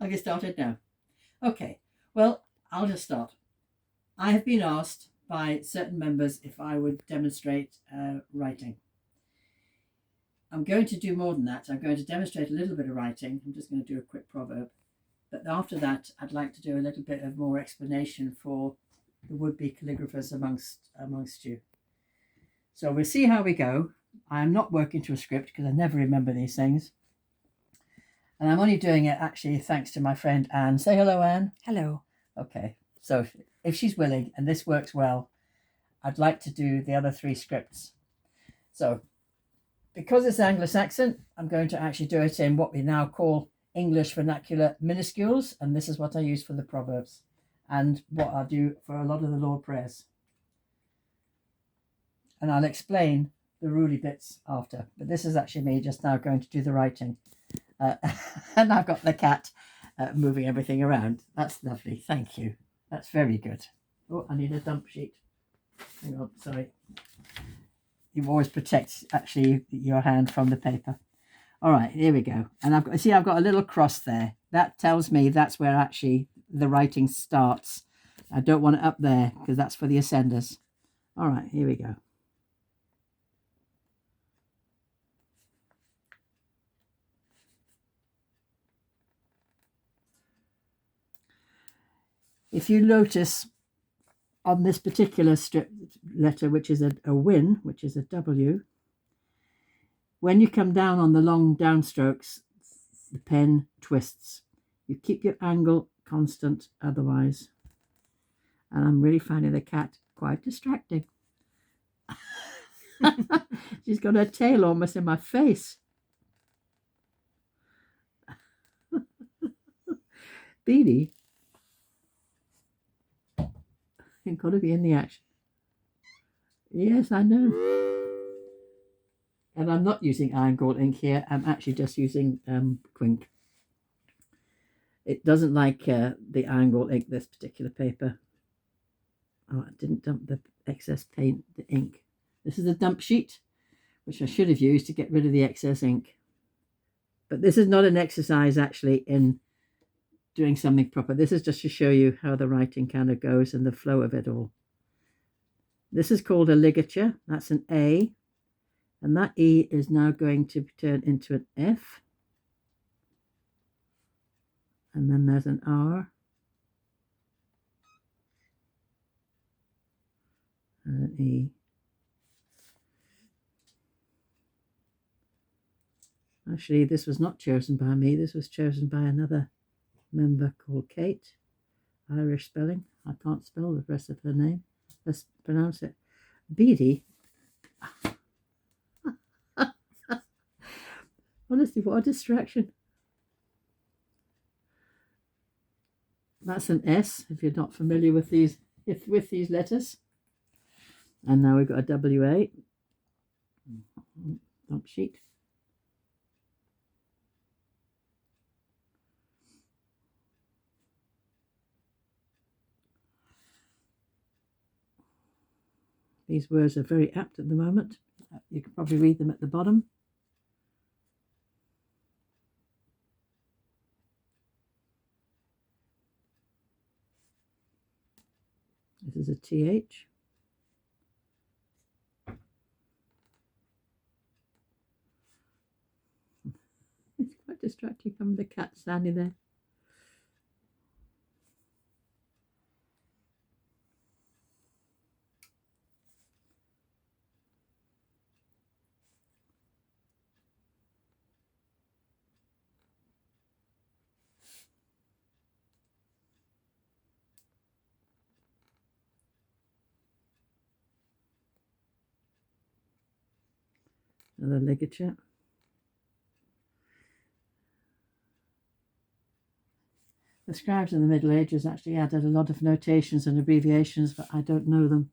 I'll get started now. Okay, well, I'll just start. I have been asked by certain members if I would demonstrate writing. I'm going to do more than that. I'm going to demonstrate a little bit of writing. I'm just going to do a quick proverb. But after that, I'd like to do a little bit of more explanation for the would-be calligraphers amongst you. So we'll see how we go. I'm not working to a script because I never remember these things. And I'm only doing it actually thanks to my friend Anne. Say hello, Anne. Hello. Okay, so if she's willing and this works well, I'd like to do the other 3 scripts. So because it's Anglo-Saxon, I'm going to actually do it in what we now call English vernacular minuscules, and this is what I use for the Proverbs and what I do for a lot of the Lord prayers. And I'll explain the ruly bits after, but this is actually me just now going to do the writing. And I've got the cat moving everything around. That's lovely, thank you. That's very good. Oh, I need a dump sheet. Hang on, sorry. You always protect actually your hand from the paper. All right, here we go. And I've got a little cross there. That tells me that's where actually the writing starts. I don't want it up there because that's for the ascenders. All right, here we go. If you notice on this particular strip letter, which is a win, which is a W, when you come down on the long downstrokes, the pen twists. You keep your angle constant otherwise. And I'm really finding the cat quite distracting. She's got her tail almost in my face. Beanie, you've got to be in the action. Yes, I know. And I'm not using iron gall ink here. I'm actually just using Quink. It doesn't like the iron gall ink, this particular paper. Oh, I didn't dump the excess paint, the ink. This is a dump sheet, which I should have used to get rid of the excess ink. But this is not an exercise actually in doing something proper. This is just to show you how the writing kind of goes and the flow of it all. This is called a ligature. That's an A. And that E is now going to turn into an F. And then there's an R. And an E. Actually, this was not chosen by me. This was chosen by another member called Kate. Irish spelling. I can't spell the rest of her name. Let's pronounce it. Beady. Honestly, what a distraction. That's an S, if you're not familiar with these letters. And now we've got a WA. Dump sheet. These words are very apt at the moment. You can probably read them at the bottom. This is a TH. It's quite distracting having the cat standing there. Another ligature. The scribes in the Middle Ages actually added a lot of notations and abbreviations, but I don't know them.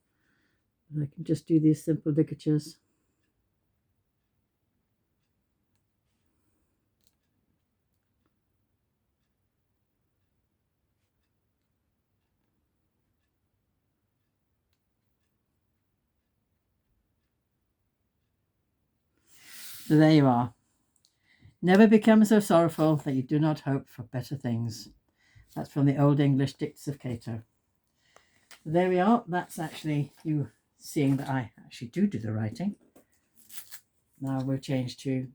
I can just do these simple ligatures. So there you are. Never become so sorrowful that you do not hope for better things. That's from the Old English Dicts of Cato. There we are. That's actually you seeing that I actually do the writing. Now we'll change to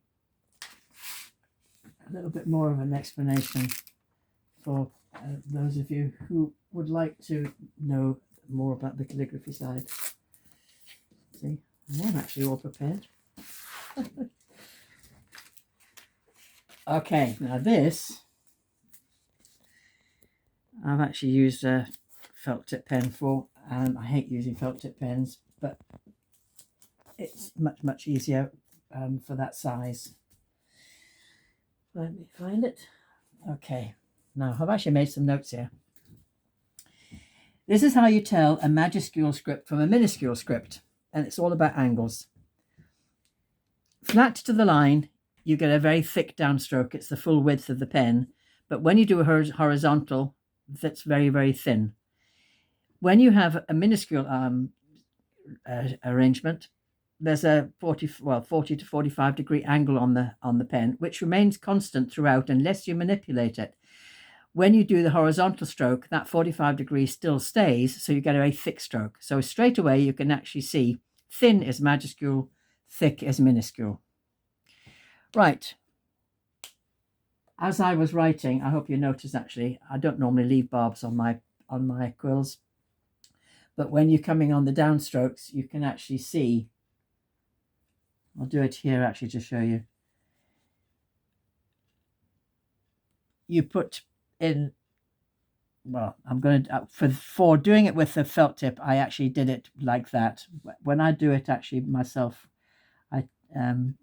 a little bit more of an explanation for those of you who would like to know more about the calligraphy side. See, I am actually all prepared. Okay, now this I've actually used a felt tip pen for. I hate using felt tip pens, but it's much easier for that size. Let me find it. Okay, now I've actually made some notes here. This is how you tell a majuscule script from a minuscule script, and it's all about angles. Flat to the line, you get a very thick downstroke. It's the full width of the pen, but when you do a horizontal, that's very thin. When you have a minuscule arrangement, there's a 40 to 45 degree angle on the pen, which remains constant throughout unless you manipulate it. When you do the horizontal stroke, that 45 degrees still stays, so you get a very thick stroke. So straight away you can actually see thin is majuscule, thick is minuscule. Right. As I was writing, I hope you noticed actually, I don't normally leave barbs on my quills, but when you're coming on the downstrokes, you can actually see. I'll do it here actually to show you. You put in, well, I'm going to, for doing it with the felt tip, I actually did it like that. When I do it actually myself, I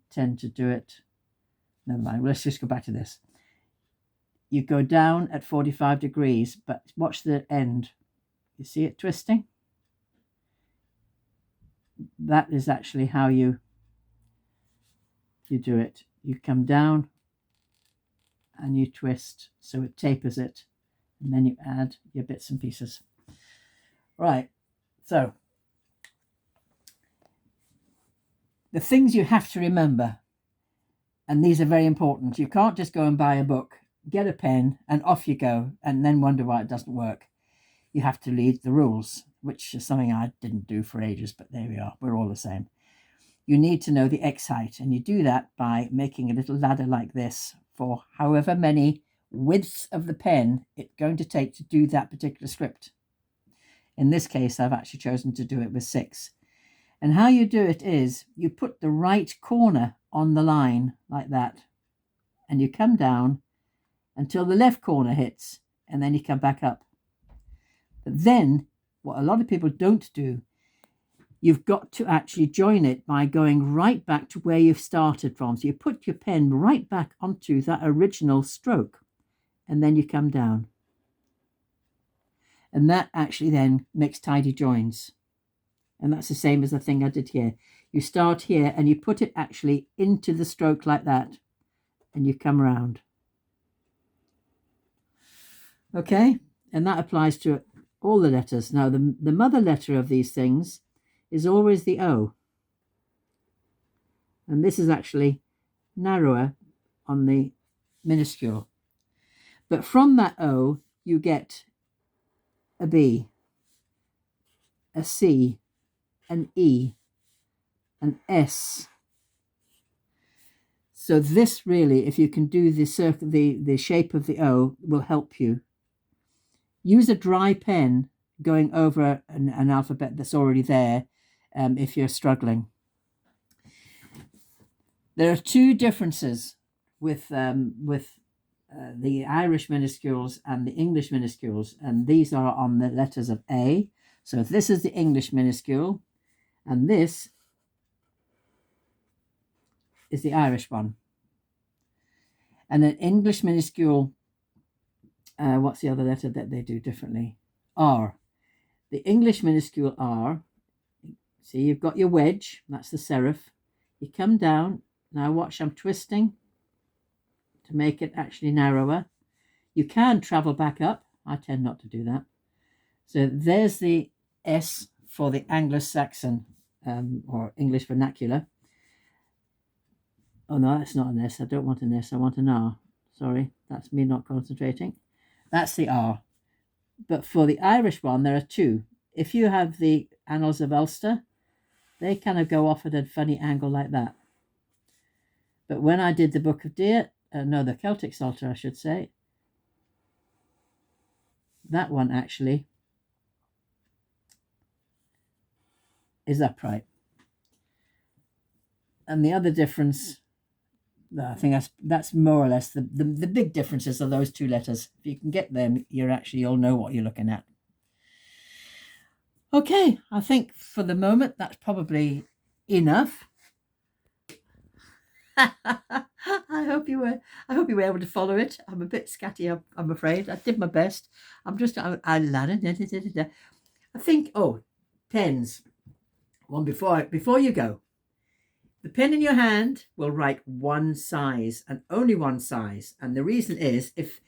tend to do it, never mind, let's just go back to this. You go down at 45 degrees, but watch the end. You see it twisting? That is actually how you do it. You come down and you twist so it tapers it, and then you add your bits and pieces. Right, so the things you have to remember, and these are very important. You can't just go and buy a book, get a pen, and off you go, and then wonder why it doesn't work. You have to read the rules, which is something I didn't do for ages, but there we are. We're all the same. You need to know the X height, and you do that by making a little ladder like this for however many widths of the pen it's going to take to do that particular script. In this case, I've actually chosen to do it with 6. And how you do it is you put the right corner on the line like that, and you come down until the left corner hits, and then you come back up. But then what a lot of people don't do, you've got to actually join it by going right back to where you've started from. So you put your pen right back onto that original stroke, and then you come down. And that actually then makes tidy joins. And that's the same as the thing I did here. You start here and you put it actually into the stroke like that, and you come around. Okay, and that applies to all the letters. Now, the mother letter of these things is always the O. And this is actually narrower on the minuscule. But from that O, you get a B, a C, an E, an S. So this really, if you can do the circle, the shape of the O, will help you. Use a dry pen going over an alphabet that's already there if you're struggling. There are 2 differences with the Irish minuscules and the English minuscules, and these are on the letters of A. So this is the English minuscule, and this is the Irish one. And an English minuscule, what's the other letter that they do differently? R. The English minuscule R, see, you've got your wedge, that's the serif. You come down, now watch, I'm twisting to make it actually narrower. You can travel back up. I tend not to do that. So there's the S for the Anglo-Saxon or English vernacular. Oh no, that's not an S. I don't want an S. I want an R. Sorry, that's me not concentrating. That's the R. But for the Irish one, there are two. If you have the Annals of Ulster, they kind of go off at a funny angle like that. But when I did the Book of Deer, no, the Celtic Psalter, I should say, that one actually is upright. And the other difference, I think that's more or less the big differences are those two letters. If you can get them, you'll know what you're looking at. Okay, I think for the moment that's probably enough. I hope you were able to follow it. I'm a bit scatty, I'm afraid. I did my best. I think, pens. One before you go. The pen in your hand will write one size and only one size. And the reason is if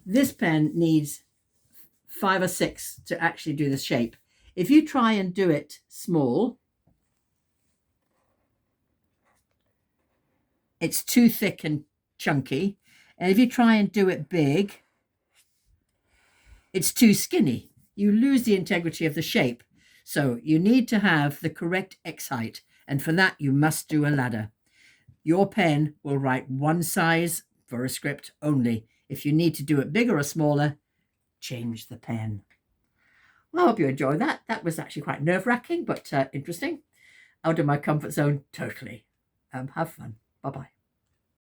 this pen needs 5 or 6 to actually do the shape. If you try and do it small, it's too thick and chunky. And if you try and do it big, it's too skinny. You lose the integrity of the shape. So you need to have the correct X height. And for that, you must do a ladder. Your pen will write one size for a script only. If you need to do it bigger or smaller, change the pen. Well, I hope you enjoyed that. That was actually quite nerve-wracking, but interesting. Out of my comfort zone, totally. Have fun. Bye-bye.